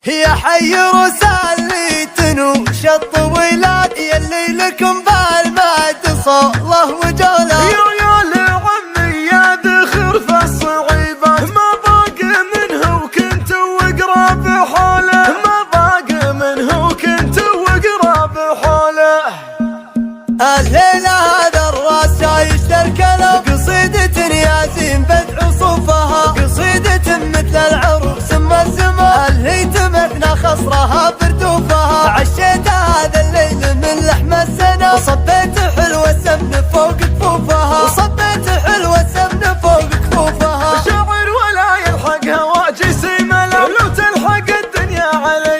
يا حي رساليتن وشط ولاد يلي لكم بالماد صاله وجوله. يا لعمي يا ذخر في الصعيبات ما ضاق منه وكنت وقراب حوله، ما ضاق منه وكنت وقراب حوله. الليلة هذا الراس يشتر كلام قصيدة ياسين بدع صوفها، قصيدة مثل العروس ما الزمان اللي تمثنا خصرها بردوفها. عشيت هذا الليل من لحم السنة وصبيت حلوة سمن فوق كفوفها، وصبيت حلوة سمن فوق كفوفها. شاعر ولا يلحق هواجي سيمله لو تلحق الدنيا عليه.